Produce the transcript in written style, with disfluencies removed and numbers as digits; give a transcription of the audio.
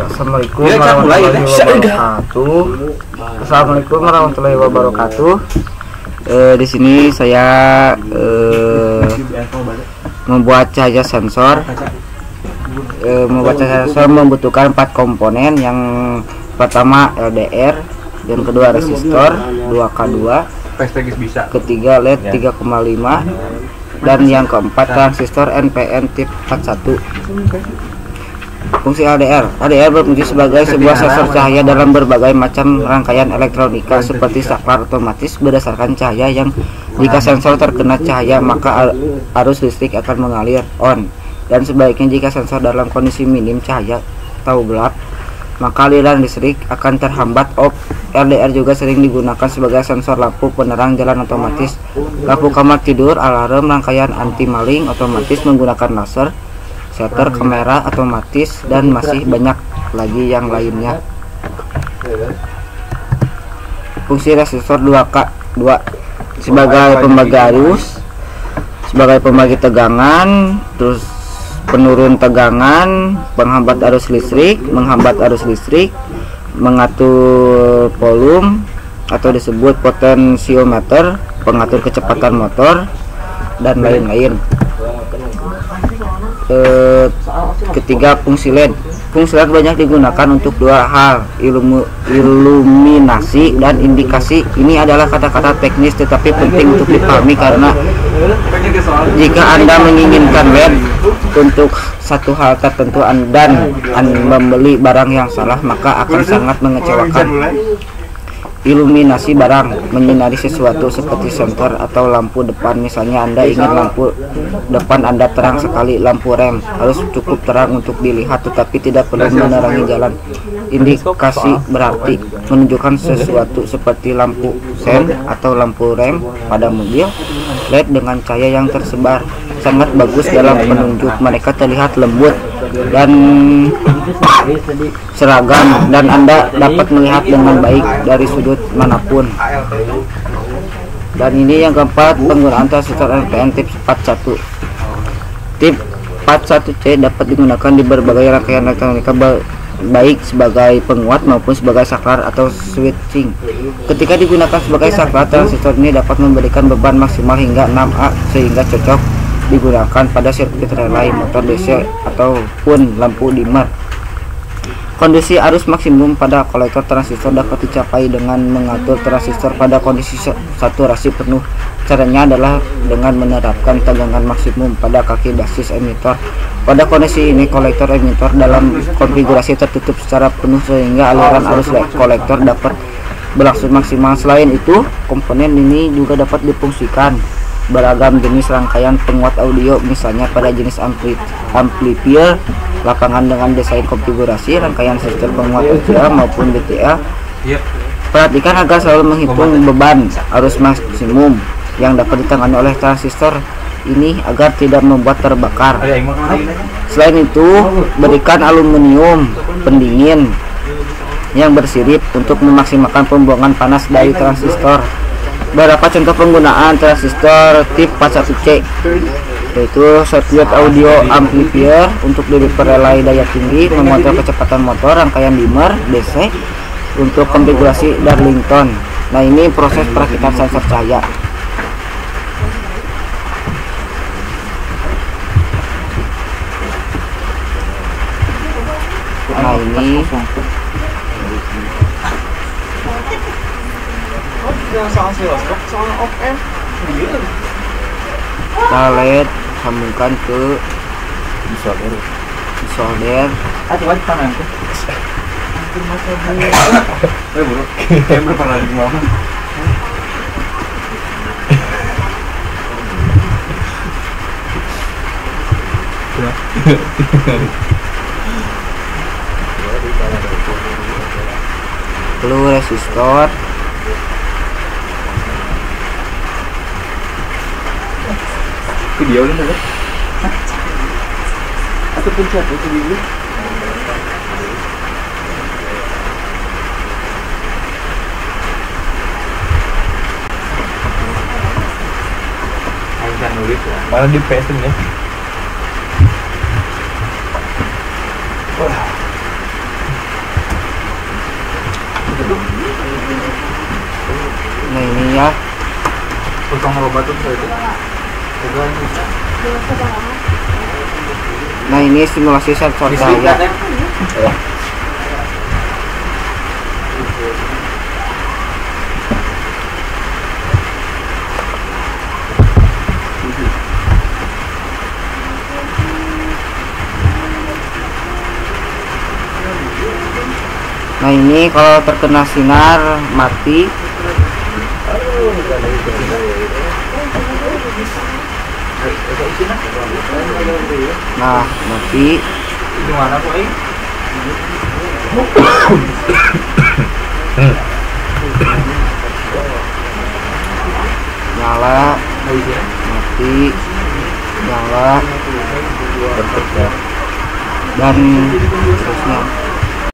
Assalamualaikum warahmatullahi wabarakatuh. Assalamualaikum warahmatullahi wabarakatuh. Di sini saya membuat cahaya sensor. Membuat cahaya sensor membutuhkan 4 komponen. Yang pertama LDR, yang kedua resistor 2K2, ketiga LED 3,5, dan yang keempat transistor NPN tip 41. Fungsi LDR berfungsi sebagai sebuah sensor cahaya dalam berbagai macam rangkaian elektronika seperti saklar otomatis berdasarkan cahaya yang jika sensor terkena cahaya maka arus listrik akan mengalir on, dan sebaliknya jika sensor dalam kondisi minim cahaya atau gelap maka aliran listrik akan terhambat off. LDR juga sering digunakan sebagai sensor lampu penerang jalan otomatis, lampu kamar tidur, alarm, rangkaian anti maling otomatis menggunakan laser, shutter, kamera otomatis, dan masih banyak lagi yang lainnya. Fungsi resistor 2K2 sebagai pembagi arus, sebagai pembagi tegangan, terus penurun tegangan, penghambat arus listrik, menghambat arus listrik, mengatur volume atau disebut potensiometer, pengatur kecepatan motor, dan lain-lain. Ketiga, fungsi LED. Fungsi LED banyak digunakan untuk dua hal, iluminasi dan indikasi. Ini adalah kata-kata teknis tetapi penting untuk dipahami karena jika Anda menginginkan LED untuk satu hal tertentu dan membeli barang yang salah maka akan sangat mengecewakan. Iluminasi barang, menyinari sesuatu seperti senter atau lampu depan. Misalnya Anda ingin lampu depan Anda terang sekali, lampu rem harus cukup terang untuk dilihat tetapi tidak perlu menerangi jalan. Indikasi berarti menunjukkan sesuatu seperti lampu sen atau lampu rem pada mobil. LED dengan cahaya yang tersebar sangat bagus dalam penunjuk, mereka terlihat lembut dan seragam dan Anda dapat melihat dengan baik dari sudut manapun. Dan ini yang keempat, penggunaan transistor NPN tip 41. Tip 41C dapat digunakan di berbagai rangkaian elektronika baik sebagai penguat maupun sebagai saklar atau switching. Ketika digunakan sebagai saklar, transistor ini dapat memberikan beban maksimal hingga 6A sehingga cocok digunakan pada sirkuit relay, motor DC ataupun lampu dimmer. Kondisi arus maksimum pada kolektor transistor dapat dicapai dengan mengatur transistor pada kondisi saturasi penuh. Caranya adalah dengan menerapkan tegangan maksimum pada kaki basis emitor. Pada kondisi ini kolektor emitor dalam konfigurasi tertutup secara penuh sehingga aliran arus kolektor dapat berlangsung maksimal. Selain itu, komponen ini juga dapat difungsikan beragam jenis rangkaian penguat audio, misalnya pada jenis amplifier, lapangan dengan desain konfigurasi, rangkaian sistem penguat audio maupun BTL. Perhatikan agar selalu menghitung beban arus maksimum yang dapat ditangani oleh transistor ini agar tidak membuat terbakar. Selain itu, berikan aluminium pendingin yang bersirip untuk memaksimalkan pembuangan panas dari transistor. Beberapa contoh penggunaan transistor tip 41C yaitu circuit audio amplifier untuk deliver relay daya tinggi, memonitor kecepatan motor, rangkaian dimmer DC untuk konfigurasi Darlington. Nah, ini proses perakitan sensor cahaya. Nah, ini LED sambungkan ke solder. Lalu resistor. Video ini ada atau pencet itu dulu. Ayo nulis ya. Malah di paste nih. Nah ini ya, nah ini simulasi sensor cahaya. Nah ini kalau terkena sinar mati. Nah mati. Nyala, mati, nyala, dan seterusnya.